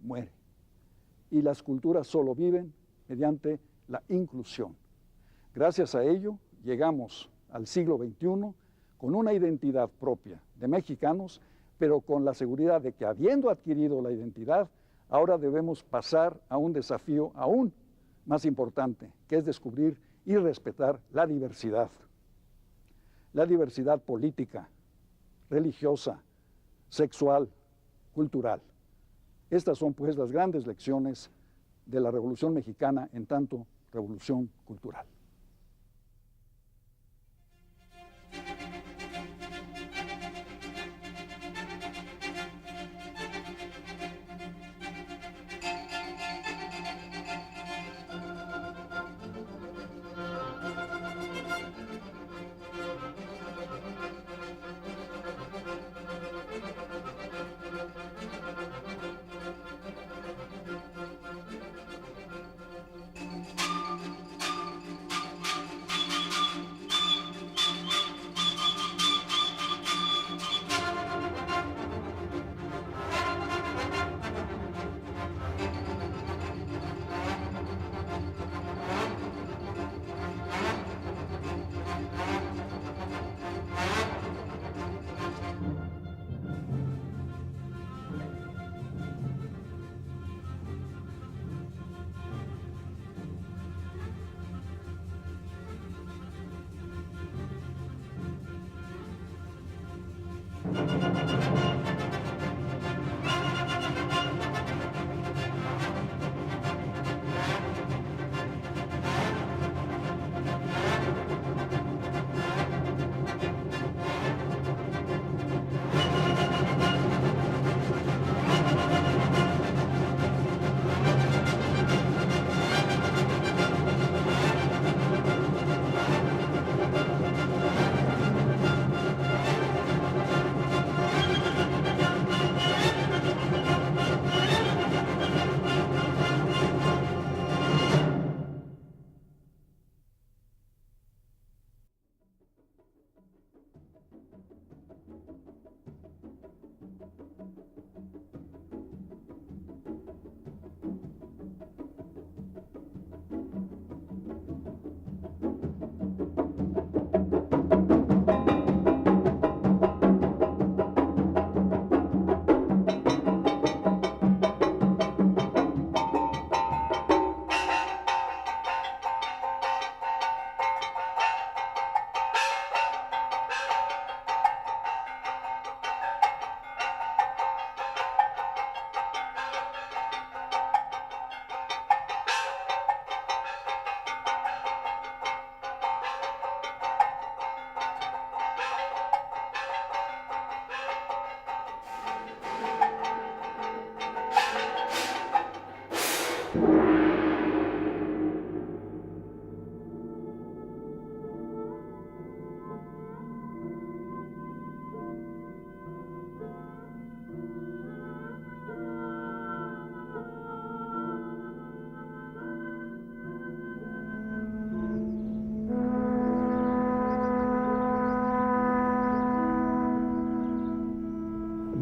muere. Y las culturas solo viven mediante la inclusión. Gracias a ello, llegamos al siglo XXI con una identidad propia de mexicanos, pero con la seguridad de que, habiendo adquirido la identidad, ahora debemos pasar a un desafío aún más importante, que es descubrir y respetar la diversidad. La diversidad política, religiosa, sexual, cultural. Estas son pues las grandes lecciones de la Revolución Mexicana en tanto revolución cultural.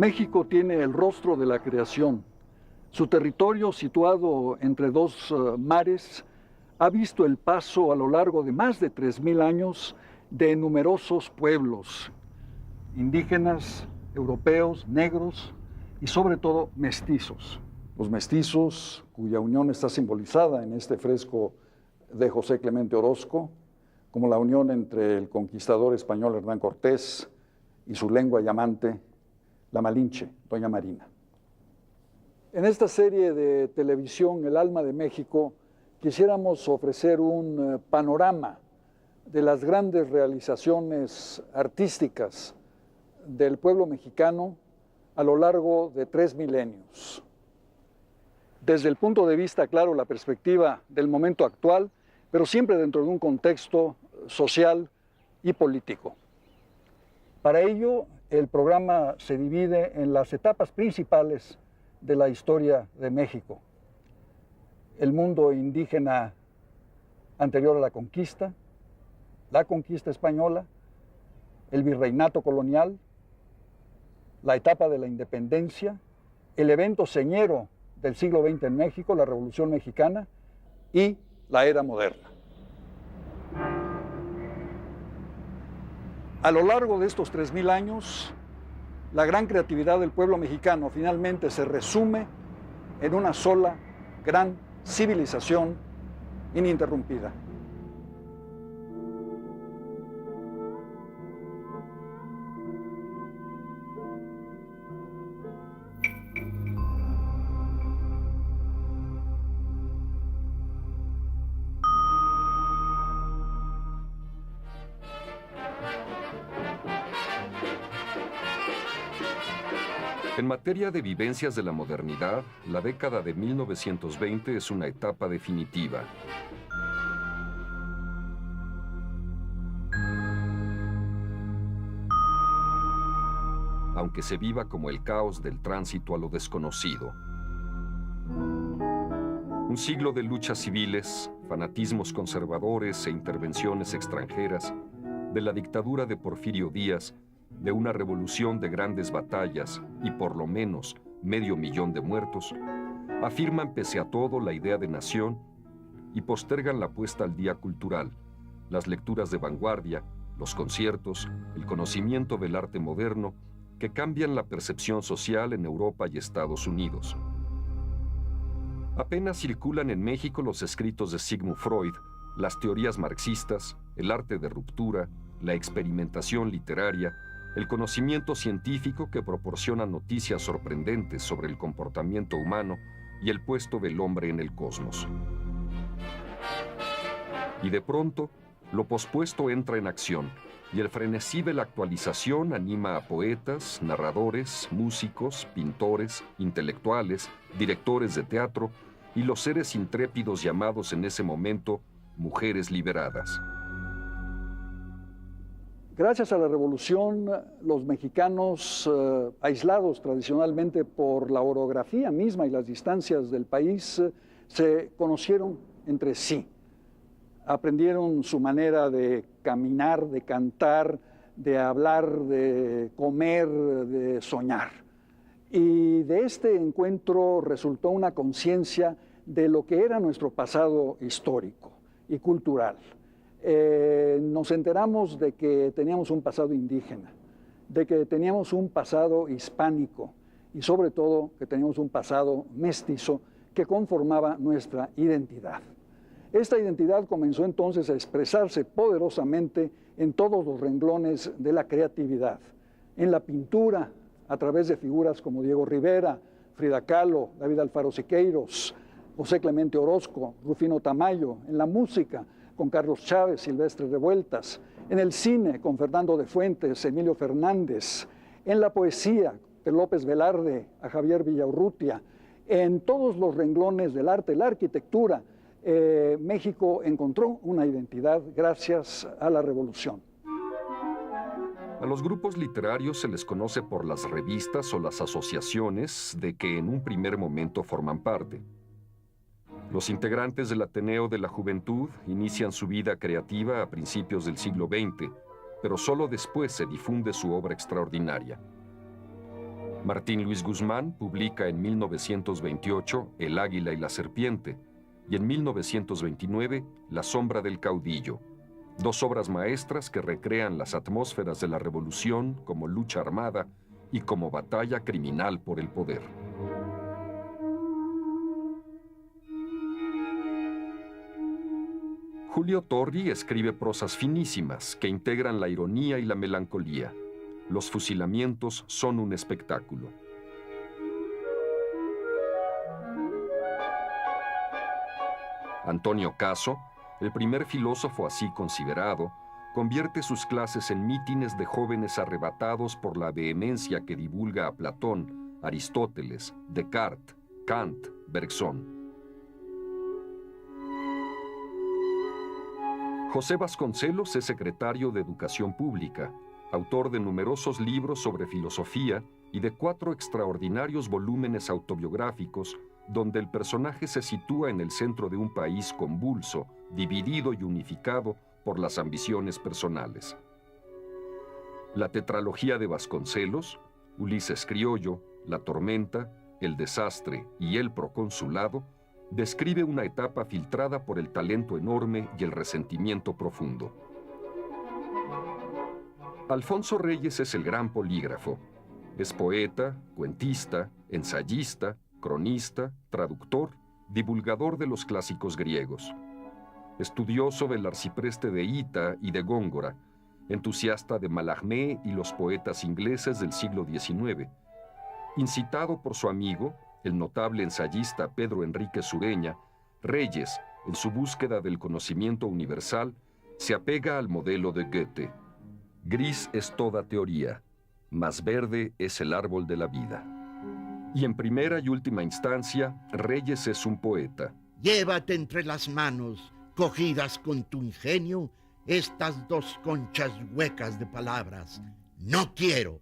México tiene el rostro de la creación. Su territorio, situado entre dos mares, ha visto el paso a lo largo de más de 3000 años de numerosos pueblos, indígenas, europeos, negros y sobre todo mestizos. Los mestizos, cuya unión está simbolizada en este fresco de José Clemente Orozco, como la unión entre el conquistador español Hernán Cortés y su lengua llamante, la Malinche, Doña Marina. En esta serie de televisión, El alma de México, quisiéramos ofrecer un panorama de las grandes realizaciones artísticas del pueblo mexicano a lo largo de 3 milenios. Desde el punto de vista, claro, la perspectiva del momento actual, pero siempre dentro de un contexto social y político. Para ello, el programa se divide en las etapas principales de la historia de México. El mundo indígena anterior a la conquista española, el virreinato colonial, la etapa de la independencia, el evento señero del siglo XX en México, la Revolución Mexicana y la era moderna. A lo largo de estos 3000 años, la gran creatividad del pueblo mexicano finalmente se resume en una sola gran civilización ininterrumpida. En materia de vivencias de la modernidad, la década de 1920 es una etapa definitiva. Aunque se viva como el caos del tránsito a lo desconocido. Un siglo de luchas civiles, fanatismos conservadores e intervenciones extranjeras, de la dictadura de Porfirio Díaz, de una revolución de grandes batallas y por lo menos 500,000 de muertos, afirman pese a todo la idea de nación y postergan la puesta al día cultural, las lecturas de vanguardia, los conciertos, el conocimiento del arte moderno que cambian la percepción social en Europa y Estados Unidos. Apenas circulan en México los escritos de Sigmund Freud, las teorías marxistas, el arte de ruptura, la experimentación literaria, el conocimiento científico que proporciona noticias sorprendentes sobre el comportamiento humano y el puesto del hombre en el cosmos. Y de pronto, lo pospuesto entra en acción, y el frenesí de la actualización anima a poetas, narradores, músicos, pintores, intelectuales, directores de teatro y los seres intrépidos llamados en ese momento mujeres liberadas. Gracias a la revolución, los mexicanos, aislados tradicionalmente por la orografía misma y las distancias del país, se conocieron entre sí. Aprendieron su manera de caminar, de cantar, de hablar, de comer, de soñar. Y de este encuentro resultó una conciencia de lo que era nuestro pasado histórico y cultural. Nos enteramos de que teníamos un pasado indígena, de que teníamos un pasado hispánico y sobre todo que teníamos un pasado mestizo que conformaba nuestra identidad. Esta identidad comenzó entonces a expresarse poderosamente en todos los renglones de la creatividad, en la pintura, a través de figuras como Diego Rivera, Frida Kahlo, David Alfaro Siqueiros, José Clemente Orozco, Rufino Tamayo, en la música, con Carlos Chávez, Silvestre Revueltas, en el cine, con Fernando de Fuentes, Emilio Fernández, en la poesía, de López Velarde a Javier Villaurrutia, en todos los renglones del arte, la arquitectura, México encontró una identidad gracias a la revolución. A los grupos literarios se les conoce por las revistas o las asociaciones de que en un primer momento forman parte. Los integrantes del Ateneo de la Juventud inician su vida creativa a principios del siglo XX, pero solo después se difunde su obra extraordinaria. Martín Luis Guzmán publica en 1928 El Águila y la Serpiente y en 1929 La Sombra del Caudillo, dos obras maestras que recrean las atmósferas de la revolución como lucha armada y como batalla criminal por el poder. Julio Torri escribe prosas finísimas que integran la ironía y la melancolía. Los fusilamientos son un espectáculo. Antonio Caso, el primer filósofo así considerado, convierte sus clases en mítines de jóvenes arrebatados por la vehemencia que divulga a Platón, Aristóteles, Descartes, Kant, Bergson. José Vasconcelos es secretario de Educación Pública, autor de numerosos libros sobre filosofía y de 4 extraordinarios volúmenes autobiográficos donde el personaje se sitúa en el centro de un país convulso, dividido y unificado por las ambiciones personales. La tetralogía de Vasconcelos, Ulises Criollo, La Tormenta, El desastre y el proconsulado, describe una etapa filtrada por el talento enorme y el resentimiento profundo. Alfonso Reyes es el gran polígrafo. Es poeta, cuentista, ensayista, cronista, traductor, divulgador de los clásicos griegos. Estudioso del arcipreste de Hita y de Góngora, entusiasta de Mallarmé y los poetas ingleses del siglo XIX. Incitado por su amigo, el notable ensayista Pedro Enrique Sureña, Reyes, en su búsqueda del conocimiento universal, se apega al modelo de Goethe. Gris es toda teoría, mas verde es el árbol de la vida. Y en primera y última instancia, Reyes es un poeta. Llévate entre las manos, cogidas con tu ingenio, estas dos conchas huecas de palabras. No quiero.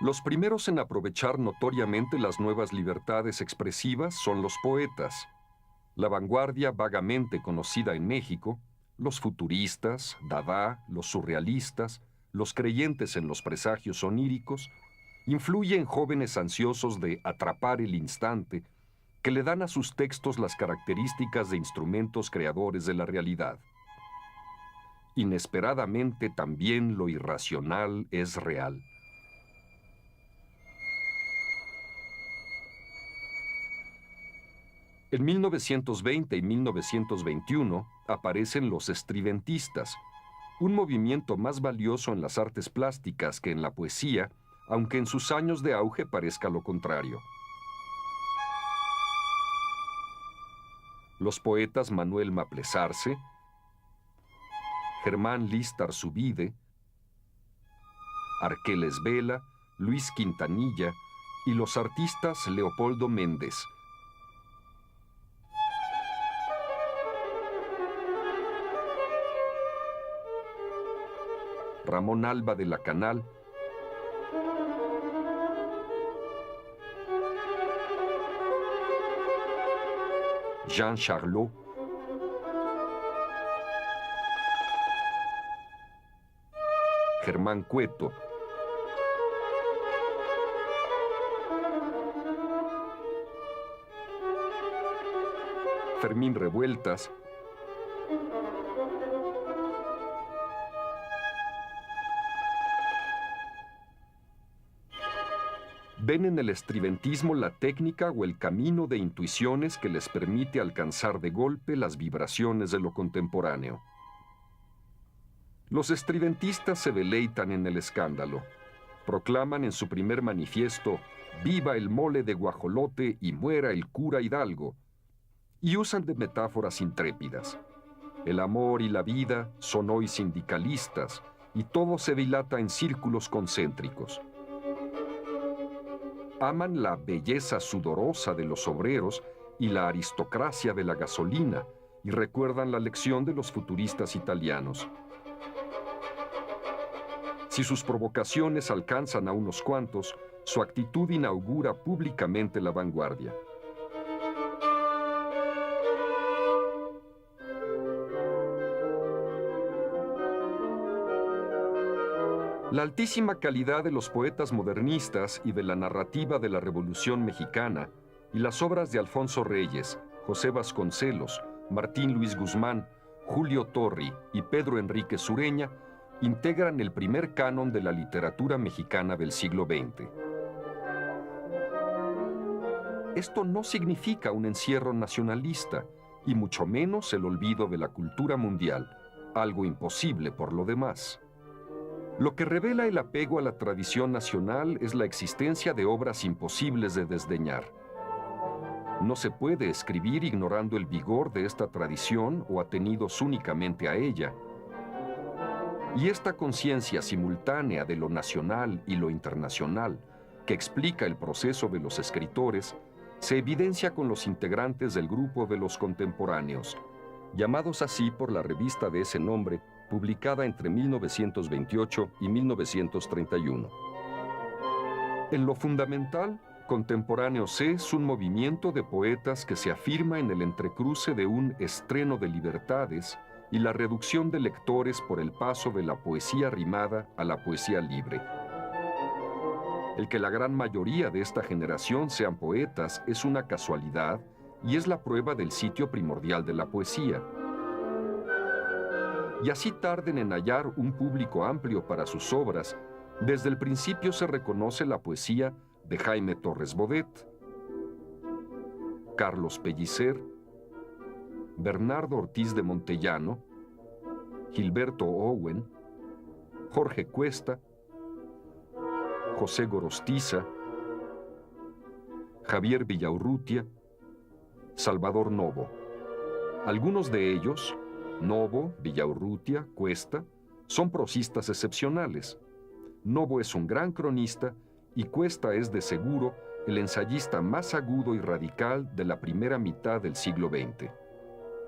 Los primeros en aprovechar notoriamente las nuevas libertades expresivas son los poetas. La vanguardia vagamente conocida en México, los futuristas, Dada, los surrealistas, los creyentes en los presagios oníricos, influye en jóvenes ansiosos de atrapar el instante, que le dan a sus textos las características de instrumentos creadores de la realidad. Inesperadamente también lo irracional es real. En 1920 y 1921 aparecen los estridentistas, un movimiento más valioso en las artes plásticas que en la poesía, aunque en sus años de auge parezca lo contrario. Los poetas Manuel Maplesarce, Germán List Arzubide, Arqueles Vela, Luis Quintanilla y los artistas Leopoldo Méndez. Ramón Alba de la Canal, Jean Charlot, Germán Cueto, Fermín Revueltas, ven en el estridentismo la técnica o el camino de intuiciones que les permite alcanzar de golpe las vibraciones de lo contemporáneo. Los estridentistas se deleitan en el escándalo. Proclaman en su primer manifiesto «Viva el mole de guajolote y muera el cura Hidalgo», y usan de metáforas intrépidas. El amor y la vida son hoy sindicalistas y todo se dilata en círculos concéntricos. Aman la belleza sudorosa de los obreros y la aristocracia de la gasolina y recuerdan la lección de los futuristas italianos. Si sus provocaciones alcanzan a unos cuantos, su actitud inaugura públicamente la vanguardia. La altísima calidad de los poetas modernistas y de la narrativa de la Revolución Mexicana y las obras de Alfonso Reyes, José Vasconcelos, Martín Luis Guzmán, Julio Torri y Pedro Enrique Sureña integran el primer canon de la literatura mexicana del siglo XX. Esto no significa un encierro nacionalista y mucho menos el olvido de la cultura mundial, algo imposible por lo demás. Lo que revela el apego a la tradición nacional es la existencia de obras imposibles de desdeñar. No se puede escribir ignorando el vigor de esta tradición o atenidos únicamente a ella. Y esta conciencia simultánea de lo nacional y lo internacional, que explica el proceso de los escritores, se evidencia con los integrantes del grupo de los contemporáneos, llamados así por la revista de ese nombre, publicada entre 1928 y 1931. En lo fundamental, Contemporáneos es un movimiento de poetas que se afirma en el entrecruce de un estreno de libertades y la reducción de lectores por el paso de la poesía rimada a la poesía libre. El que la gran mayoría de esta generación sean poetas es una casualidad y es la prueba del sitio primordial de la poesía. Y así tarden en hallar un público amplio para sus obras, desde el principio se reconoce la poesía de Jaime Torres Bodet, Carlos Pellicer, Bernardo Ortiz de Montellano, Gilberto Owen, Jorge Cuesta, José Gorostiza, Javier Villaurrutia, Salvador Novo. Algunos de ellos, Novo, Villaurrutia, Cuesta, son prosistas excepcionales. Novo es un gran cronista y Cuesta es de seguro el ensayista más agudo y radical de la primera mitad del siglo XX.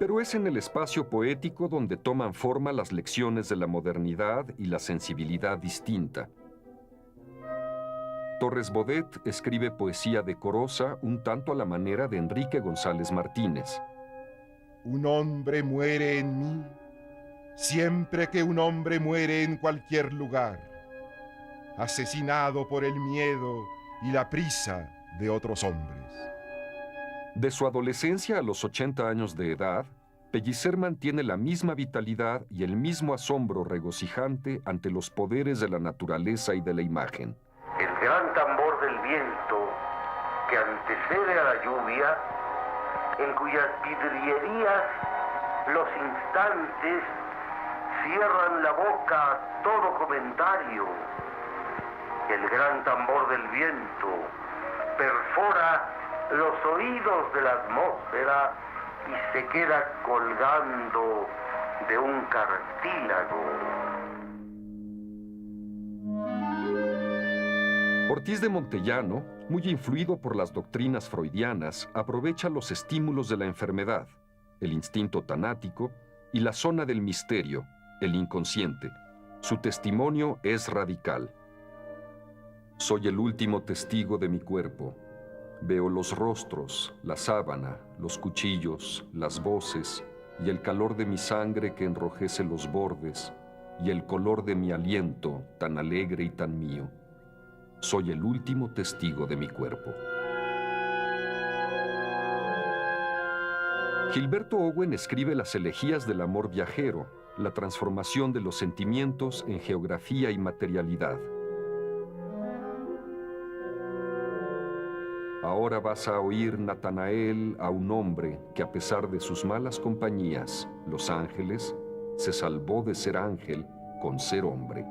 Pero es en el espacio poético donde toman forma las lecciones de la modernidad y la sensibilidad distinta. Torres Bodet escribe poesía decorosa un tanto a la manera de Enrique González Martínez. Un hombre muere en mí siempre que un hombre muere en cualquier lugar, asesinado por el miedo y la prisa de otros hombres. De su adolescencia a los 80 años de edad, Pellicer mantiene la misma vitalidad y el mismo asombro regocijante ante los poderes de la naturaleza y de la imagen. El gran tambor del viento que antecede a la lluvia, en cuyas vidrierías los instantes cierran la boca a todo comentario. El gran tambor del viento perfora los oídos de la atmósfera y se queda colgando de un cartílago. Ortiz de Montellano, muy influido por las doctrinas freudianas, aprovecha los estímulos de la enfermedad, el instinto tanático y la zona del misterio, el inconsciente. Su testimonio es radical. Soy el último testigo de mi cuerpo. Veo los rostros, la sábana, los cuchillos, las voces y el calor de mi sangre que enrojece los bordes y el color de mi aliento tan alegre y tan mío. Soy el último testigo de mi cuerpo. Gilberto Owen escribe las elegías del amor viajero, la transformación de los sentimientos en geografía y materialidad. Ahora vas a oír, Natanael, a un hombre que a pesar de sus malas compañías, los ángeles, se salvó de ser ángel con ser hombre.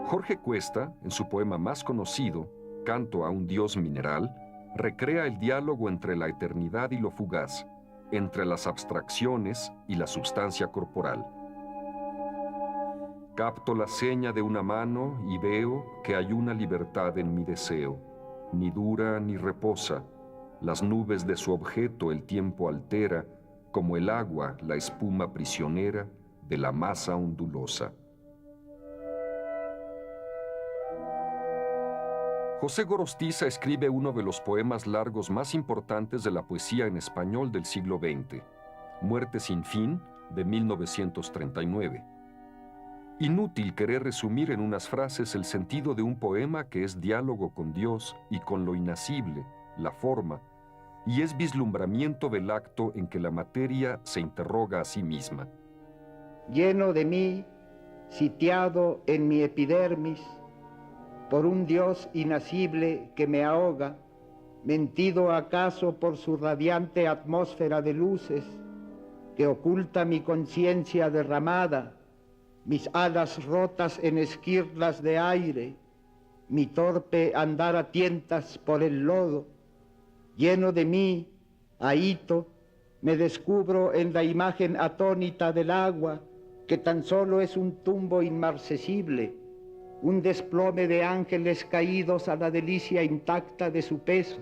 Jorge Cuesta, en su poema más conocido, Canto a un Dios mineral, recrea el diálogo entre la eternidad y lo fugaz, entre las abstracciones y la substancia corporal. Capto la seña de una mano y veo que hay una libertad en mi deseo, ni dura ni reposa. Las nubes de su objeto el tiempo altera, como el agua la espuma prisionera de la masa ondulosa. José Gorostiza escribe uno de los poemas largos más importantes de la poesía en español del siglo XX, Muerte sin fin, de 1939. Inútil querer resumir en unas frases el sentido de un poema que es diálogo con Dios y con lo inacible, la forma, y es vislumbramiento del acto en que la materia se interroga a sí misma. Lleno de mí, sitiado en mi epidermis, por un Dios inacible que me ahoga, mentido acaso por su radiante atmósfera de luces, que oculta mi conciencia derramada, mis alas rotas en esquirlas de aire, mi torpe andar a tientas por el lodo. Lleno de mí, ahito, me descubro en la imagen atónita del agua, que tan solo es un tumbo inmarcesible, un desplome de ángeles caídos a la delicia intacta de su peso.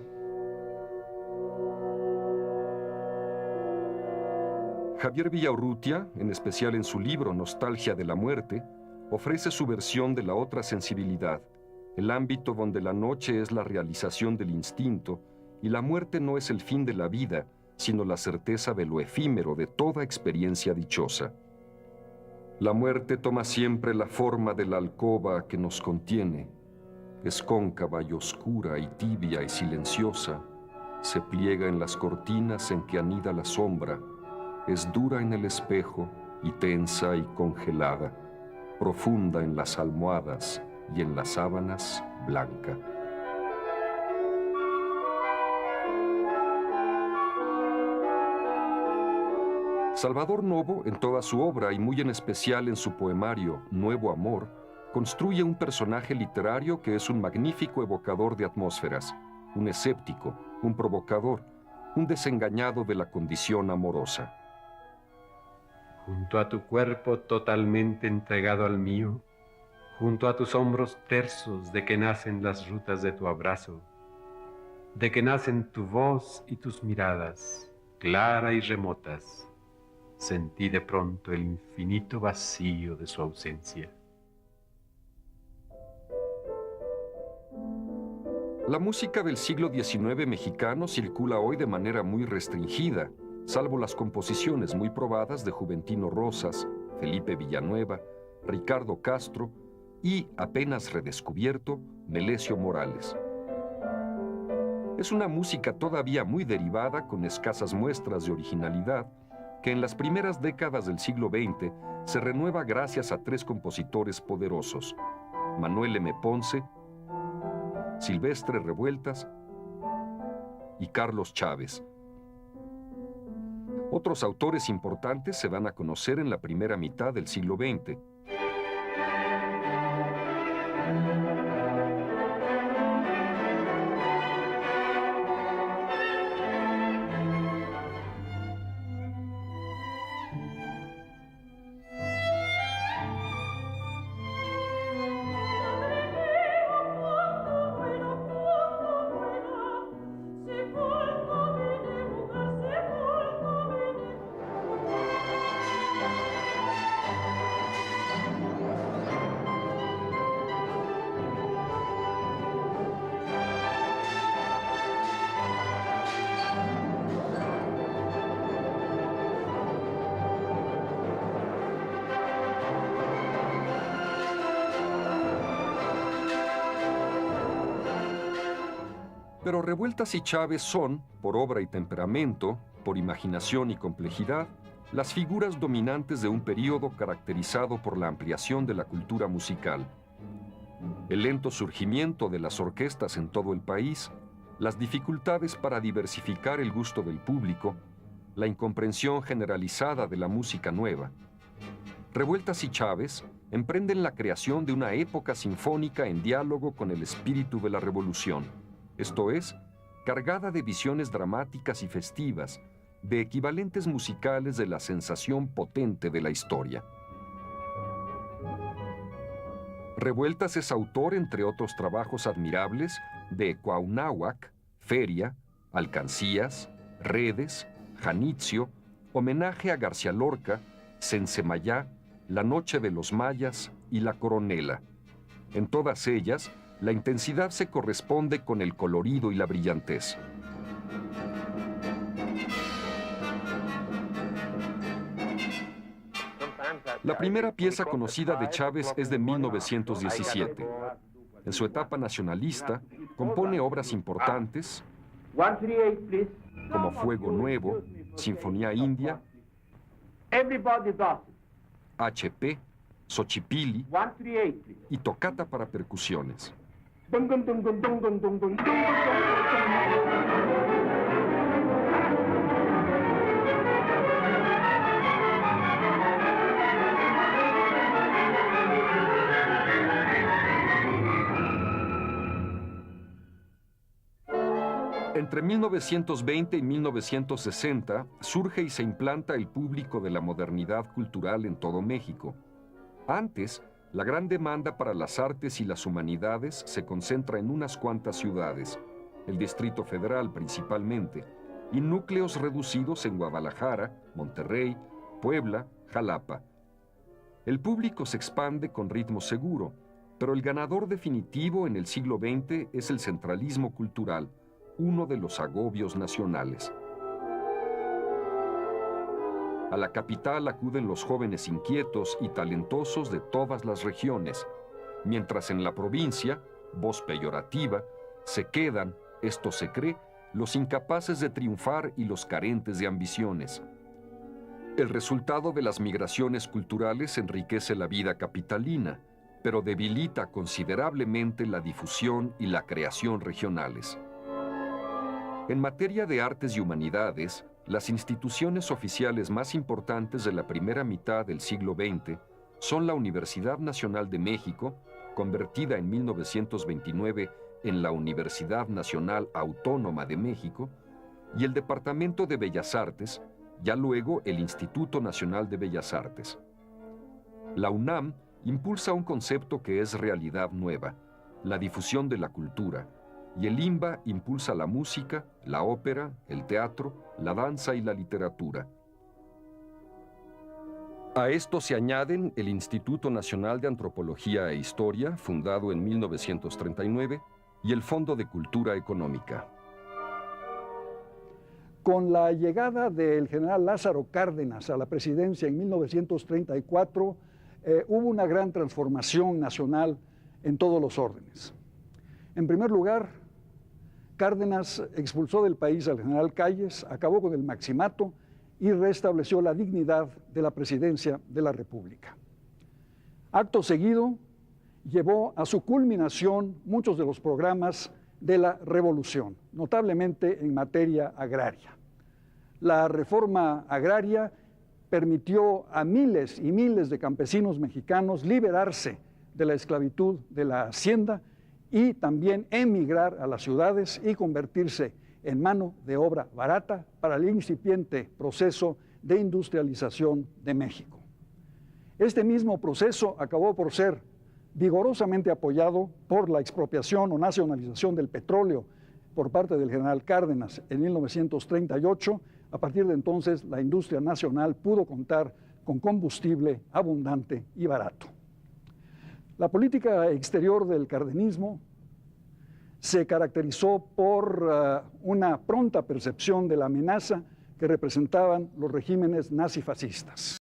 Javier Villaurrutia, en especial en su libro Nostalgia de la muerte, ofrece su versión de la otra sensibilidad, el ámbito donde la noche es la realización del instinto y la muerte no es el fin de la vida, sino la certeza de lo efímero de toda experiencia dichosa. La muerte toma siempre la forma de la alcoba que nos contiene. Es cóncava y oscura y tibia y silenciosa. Se pliega en las cortinas en que anida la sombra. Es dura en el espejo y tensa y congelada. Profunda en las almohadas y en las sábanas blanca. Salvador Novo, en toda su obra y muy en especial en su poemario Nuevo Amor, construye un personaje literario que es un magnífico evocador de atmósferas, un escéptico, un provocador, un desengañado de la condición amorosa. Junto a tu cuerpo totalmente entregado al mío, junto a tus hombros tersos de que nacen las rutas de tu abrazo, de que nacen tu voz y tus miradas, claras y remotas, sentí de pronto el infinito vacío de su ausencia. La música del siglo XIX mexicano circula hoy de manera muy restringida, salvo las composiciones muy probadas de Juventino Rosas, Felipe Villanueva, Ricardo Castro y, apenas redescubierto, Melesio Morales. Es una música todavía muy derivada, con escasas muestras de originalidad, que en las primeras décadas del siglo XX se renueva gracias a tres compositores poderosos: Manuel M. Ponce, Silvestre Revueltas y Carlos Chávez. Otros autores importantes se van a conocer en la primera mitad del siglo XX. Pero Revueltas y Chávez son, por obra y temperamento, por imaginación y complejidad, las figuras dominantes de un período caracterizado por la ampliación de la cultura musical. El lento surgimiento de las orquestas en todo el país, las dificultades para diversificar el gusto del público, la incomprensión generalizada de la música nueva. Revueltas y Chávez emprenden la creación de una época sinfónica en diálogo con el espíritu de la revolución. Esto es, cargada de visiones dramáticas y festivas, de equivalentes musicales de la sensación potente de la historia. Revueltas es autor, entre otros trabajos admirables, de Cuauhnáhuac, Feria, Alcancías, Redes, Janitzio, Homenaje a García Lorca, Sensemayá, La Noche de los Mayas y La Coronela. En todas ellas, la intensidad se corresponde con el colorido y la brillantez. La primera pieza conocida de Chávez es de 1917. En su etapa nacionalista, compone obras importantes como Fuego Nuevo, Sinfonía India, HP, Xochipilli y Tocata para percusiones. Entre 1920 y 1960 surge y se implanta el público de la modernidad cultural en todo México. Antes, la gran demanda para las artes y las humanidades se concentra en unas cuantas ciudades, el Distrito Federal principalmente, y núcleos reducidos en Guadalajara, Monterrey, Puebla, Jalapa. El público se expande con ritmo seguro, pero el ganador definitivo en el siglo XX es el centralismo cultural, uno de los agobios nacionales. A la capital acuden los jóvenes inquietos y talentosos de todas las regiones, mientras en la provincia, voz peyorativa, se quedan, esto se cree, los incapaces de triunfar y los carentes de ambiciones. El resultado de las migraciones culturales enriquece la vida capitalina, pero debilita considerablemente la difusión y la creación regionales. En materia de artes y humanidades, las instituciones oficiales más importantes de la primera mitad del siglo XX son la Universidad Nacional de México, convertida en 1929 en la Universidad Nacional Autónoma de México, y el Departamento de Bellas Artes, ya luego el Instituto Nacional de Bellas Artes. La UNAM impulsa un concepto que es realidad nueva, la difusión de la cultura, y el INBA impulsa la música, la ópera, el teatro, la danza y la literatura. A esto se añaden el Instituto Nacional de Antropología e Historia, fundado en 1939, y el Fondo de Cultura Económica. Con la llegada del general Lázaro Cárdenas a la presidencia en 1934, hubo una gran transformación nacional en todos los órdenes. En primer lugar, Cárdenas expulsó del país al general Calles, acabó con el maximato y restableció la dignidad de la presidencia de la República. Acto seguido, llevó a su culminación muchos de los programas de la revolución, notablemente en materia agraria. La reforma agraria permitió a miles y miles de campesinos mexicanos liberarse de la esclavitud de la hacienda y también emigrar a las ciudades y convertirse en mano de obra barata para el incipiente proceso de industrialización de México. Este mismo proceso acabó por ser vigorosamente apoyado por la expropiación o nacionalización del petróleo por parte del general Cárdenas en 1938. A partir de entonces, la industria nacional pudo contar con combustible abundante y barato. La política exterior del cardenismo se caracterizó por una pronta percepción de la amenaza que representaban los regímenes nazifascistas.